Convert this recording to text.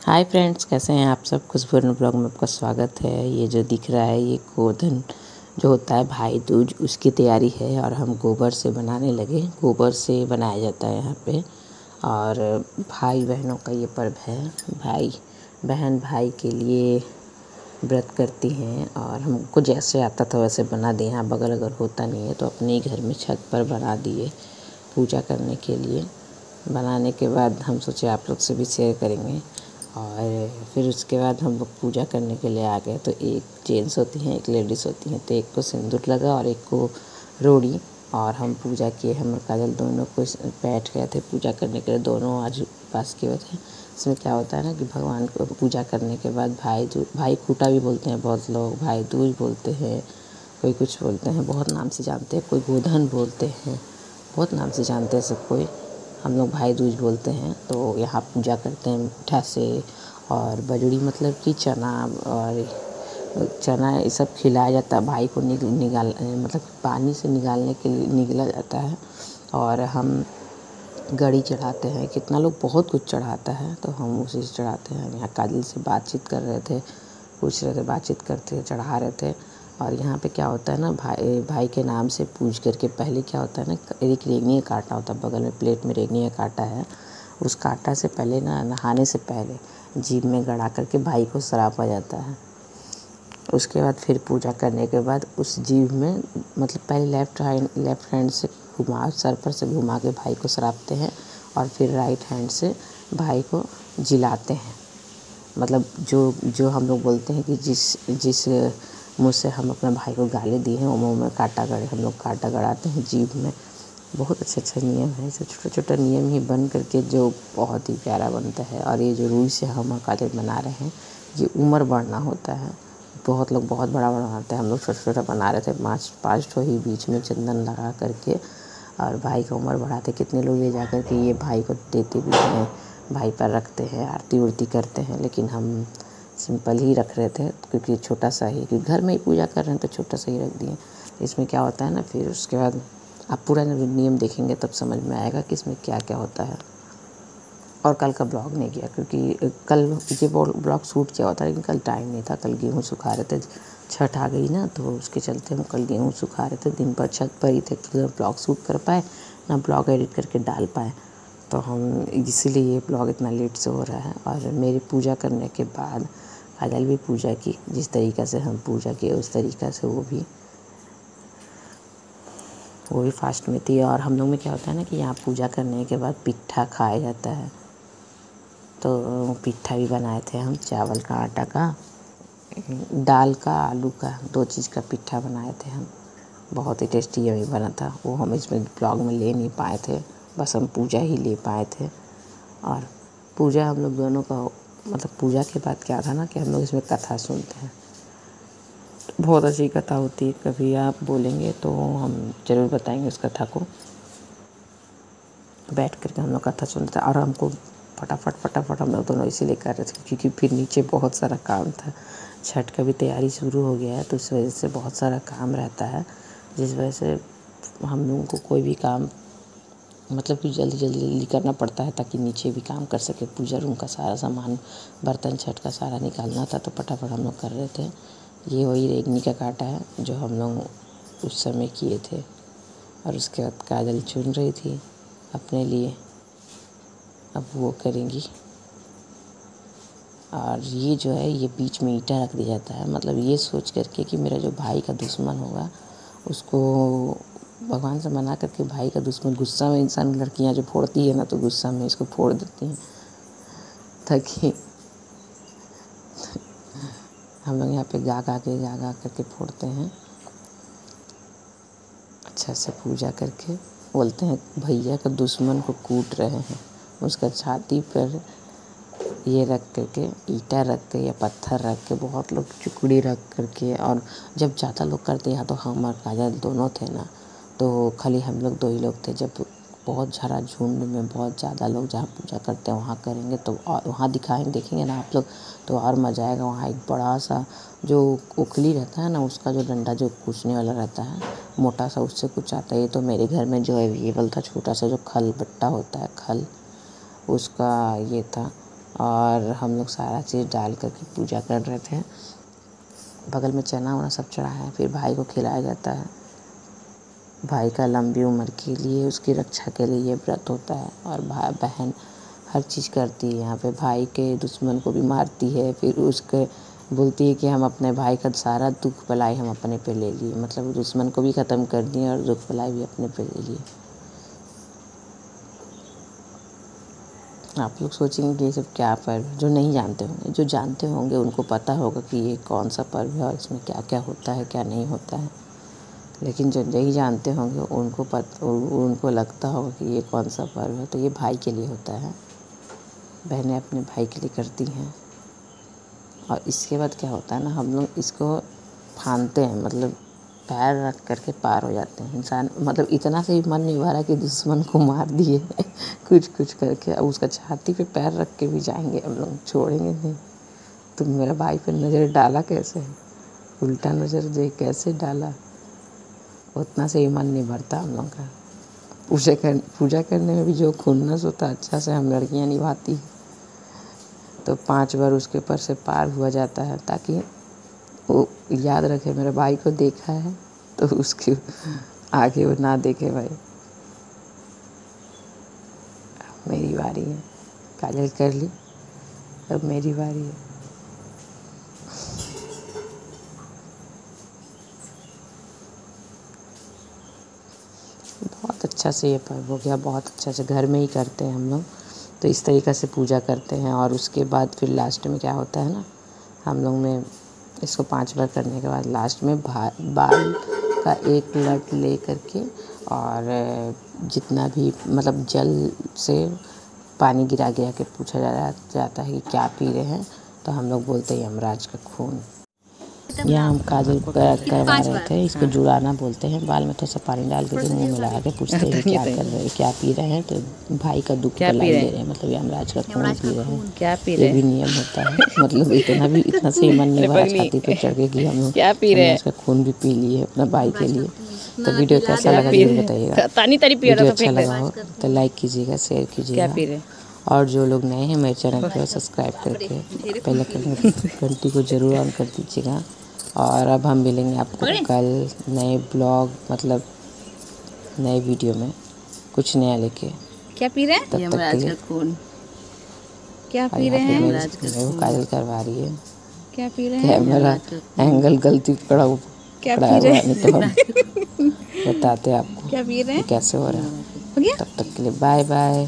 Hi friends, कैसे हैं आप सब। खुशबू ब्लॉग में आपका स्वागत है। ये जो दिख रहा है ये गोधन जो होता है भाई दूज, उसकी तैयारी है और हम गोबर से बनाने लगे। गोबर से बनाया जाता है यहाँ पे। और भाई बहनों का ये पर्व है। भाई बहन भाई के लिए व्रत करती हैं और हमको जैसे आता था वैसे बना दिए। यहाँ बगल अगर होता नहीं है तो अपने ही घर में छत पर बना दिए पूजा करने के लिए। बनाने के बाद हम सोचे आप लोग से भी शेयर करेंगे। और फिर उसके बाद हम लोग पूजा करने के लिए आ गए। तो एक जेंट्स होती हैं, एक लेडीज़ होती हैं। तो एक को सिंदूर लगा और एक को रोड़ी। और हम पूजा किए, हम और काजल दोनों को बैठ गए थे पूजा करने के लिए। दोनों आज उपवास किए हुए थे। इसमें क्या होता है ना कि भगवान को पूजा करने के बाद भाई खूटा भी बोलते हैं बहुत लोग, भाई दूज बोलते हैं, कोई कुछ बोलते हैं, बहुत नाम से जानते हैं, कोई गोधन बोलते हैं, बहुत नाम से जानते हैं सब कोई। हम लोग भाई दूज बोलते हैं। तो यहाँ पूजा करते हैं मीठा से और बजड़ी मतलब कि चना और चना ये सब खिलाया जाता है भाई को। निकाल मतलब पानी से निकालने के लिए निगला जाता है। और हम गड़ी चढ़ाते हैं। कितना लोग बहुत कुछ चढ़ाता है तो हम उसी से चढ़ाते हैं। यहाँ काजल से बातचीत कर रहे थे, पूछ रहे थे, बातचीत करते चढ़ा रहे थे। और यहाँ पे क्या होता है ना, भाई के नाम से पूछ करके पहले क्या होता है ना, एक रेगनी का कांटा होता है, बगल में प्लेट में रेगनी का कांटा है। उस कांटा से पहले ना, नहाने से पहले जीभ में गड़ा करके भाई को सरापा जाता है। उसके बाद फिर पूजा करने के बाद उस जीभ में मतलब पहले लेफ़्ट हैंड से सर पर से घुमा के भाई को सरापते हैं और फिर राइट हैंड से भाई को जिलाते हैं। मतलब जो हम लोग बोलते हैं कि जिस मुँह से हम अपने भाई को गाली दिए हैं वो मुँह में कांटा गड़े, हम लोग कांटा गड़ाते हैं जीभ में। बहुत अच्छा नियम है। इसे छोटा छोटा नियम ही बन करके जो बहुत ही प्यारा बनता है। और ये जो रूई से हम काजल बना रहे हैं ये उम्र बढ़ना होता है। बहुत लोग बहुत बड़ा बनाते हैं, हम लोग छोटा छोटा बना रहे थे। पाँच ठो ही बीच में चंदन लगा करके और भाई का उम्र बढ़ाते। कितने लोग ले जा कर के ये भाई को देते भी हैं, भाई पर रखते हैं, आरती उरती करते हैं। लेकिन हम सिंपल ही रख रहे थे क्योंकि छोटा सा ही, क्योंकि घर में ही पूजा कर रहे हैं तो छोटा सा ही रख दिए। इसमें क्या होता है ना, फिर उसके बाद आप पूरा नियम देखेंगे तब समझ में आएगा कि इसमें क्या क्या होता है। और कल का ब्लॉग नहीं किया क्योंकि कल ये ब्लॉग शूट किया होता है लेकिन कल टाइम नहीं था। कल गेहूँ सुखा रहे थे, छठ आ गई ना तो उसके चलते हम कल गेहूँ सुखा रहे थे। दिन भर छत पर ही थे तो ब्लॉग शूट कर पाए ना, ब्लॉग एडिट करके डाल पाए। तो हम इसीलिए ये ब्लॉग इतना लेट से हो रहा है। और मेरी पूजा करने के बाद काजल भी पूजा की। जिस तरीक़ा से हम पूजा किए उस तरीक़ा से वो भी फास्ट में थी। और हम लोग में क्या होता है ना कि यहाँ पूजा करने के बाद पिट्ठा खाया जाता है। तो पिट्ठा भी बनाए थे हम, चावल का, आटा का, दाल का, आलू का, 2 चीज़ का पिट्ठा बनाए थे हम। बहुत ही टेस्टी यही बना था। वो हम इसमें ब्लॉग में ले नहीं पाए थे, बस हम पूजा ही ले पाए थे। और पूजा हम लोग दोनों का मतलब पूजा के बाद क्या था ना कि हम लोग इसमें कथा सुनते हैं। बहुत अच्छी कथा होती है। कभी आप बोलेंगे तो हम ज़रूर बताएंगे उस कथा को। बैठ करके हम लोग कथा सुनते थे और हमको फटाफट हम लोग दोनों इसीलिए कर रहे थे क्योंकि फिर नीचे बहुत सारा काम था। छठ का भी तैयारी शुरू हो गया है तो इस वजह से बहुत सारा काम रहता है, जिस वजह से हम लोगों को कोई भी काम मतलब कि जल्दी करना पड़ता है ताकि नीचे भी काम कर सके। पूजा रूम का सारा सामान, बर्तन छठ का सारा निकालना था तो फटाफट हम लोग कर रहे थे। ये वही रेगनी का कांटा है जो हम लोग उस समय किए थे। और उसके बाद काजल चुन रही थी अपने लिए, अब वो करेंगी। और ये जो है ये बीच में ईंटा रख दिया जाता है, मतलब ये सोच करके कि मेरा जो भाई का दुश्मन होगा उसको भगवान से मना करके, भाई का दुश्मन गुस्सा में, इंसान लड़कियां जो फोड़ती है ना तो गुस्सा में इसको फोड़ देती हैं ताकि हम लोग यहाँ पे गा करके फोड़ते हैं। अच्छा से पूजा करके बोलते हैं भैया का दुश्मन को कूट रहे हैं। उसका छाती पर ये रख करके, ईंटा रख के या पत्थर रख के, बहुत लोग चुकड़ी रख करके। और जब ज़्यादा लोग करते हैं तो हम और काजल दोनों थे ना, तो खाली हम लोग 2 ही लोग थे। जब बहुत सारा झुंड में बहुत ज़्यादा लोग जहाँ पूजा करते हैं वहाँ करेंगे तो वहाँ देखेंगे ना आप लोग तो और मज़ा आएगा। वहाँ एक बड़ा सा जो उखली रहता है ना, उसका जो डंडा जो कूचने वाला रहता है मोटा सा, उससे कुछ आता है। ये तो मेरे घर में जो अवेलेबल था छोटा सा जो खल बट्टा होता है, खल, उसका ये था और हम लोग सारा चीज़ डाल करके पूजा कर रहे थे। बगल में चना वना सब चढ़ा है, फिर भाई को खिलाया जाता है। भाई का लंबी उम्र के लिए, उसकी रक्षा के लिए ये व्रत होता है। और भाई बहन हर चीज़ करती है यहाँ पे, भाई के दुश्मन को भी मारती है, फिर उसके बोलती है कि हम अपने भाई का सारा दुख भलाई हम अपने पे ले लिए, मतलब दुश्मन को भी ख़त्म कर दिए और दुख भलाई भी अपने पे ले लिए। आप लोग सोचेंगे कि ये सब क्या पर्व है, जो नहीं जानते होंगे। जो जानते होंगे उनको पता होगा कि ये कौन सा पर्व है और इसमें क्या क्या होता है, क्या नहीं होता है। लेकिन जो नहीं जानते होंगे उनको लगता होगा कि ये कौन सा पर्व है। तो ये भाई के लिए होता है, बहनें अपने भाई के लिए करती हैं। और इसके बाद क्या होता है ना, हम लोग इसको फांदते हैं, मतलब पैर रख करके पार हो जाते हैं इंसान। मतलब इतना से भी मन नहीं भरा कि दुश्मन को मार दिए कुछ करके। अब उसका छाती पे पैर रख के भी जाएंगे हम लोग, छोड़ेंगे नहीं। तो मेरा भाई पे नज़र डाला कैसे, उल्टा नज़र दे कैसे डाला, उतना से ही मन नहीं भरता हम लोग का। पूजा करने में भी जो खुन्नस होता है अच्छा से हम लड़कियां निभाती हैं। तो 5 बार उसके ऊपर से पार हुआ जाता है, ताकि वो याद रखे मेरे भाई को देखा है, तो उसके आगे वो ना देखे भाई। मेरी बारी है, काजल कर ली, अब मेरी बारी है। बहुत अच्छा से ये पर्व हो गया, बहुत अच्छा से घर में ही करते हैं हम लोग। तो इस तरीक़े से पूजा करते हैं। और उसके बाद फिर लास्ट में क्या होता है ना, हम लोग में इसको 5 बार करने के बाद लास्ट में बाल का एक लट ले करके, और जितना भी मतलब जल से पानी गिरा के पूछा जाता है कि क्या पी रहे हैं। तो हम लोग बोलते हैं यमराज का खून। यहाँ हम काजल करवा रहे थे, इसको जुड़ाना बोलते हैं। बाल में थोड़ा सा पानी डाल के मुँह में लगा के पूछते हैं क्या कर रहे हैं, क्या पी रहे हैं। तो भाई का दुख भुलाई ले रहे हैं, मतलब यमराज का खून पी रहे हैं। क्या पी रहे हैं, ये भी नियम होता है। मतलब इतना से मन नहीं भरा छाती पे चढ़ के कि हम लोग यमराज का खून भी पी लिए अपना भाई के लिए। तो वीडियो कैसा लगा जरूर बताइएगा। वीडियो अच्छा लगा हो तो लाइक कीजिएगा, शेयर कीजिएगा। और जो लोग नए हैं मेरे चैनल को सब्सक्राइब करके पहले घंटी को ज़रूर ऑन कर दीजिएगा। और अब हम मिलेंगे आपको कल नए ब्लॉग, मतलब नए वीडियो में कुछ नया लेके। क्या पी रहे हैं? तब तक के लिए क्या पी रहे हैं? वो काजल करवा रही है। क्या पी रहे हैं? कैमरा एंगल गलती पड़ा हुआ, क्या पी रहे हैं? तो हम बताते आपको क्या पी रहे हैं? कैसे हो रहा है। हो गया? तब तक के लिए बाय बाय।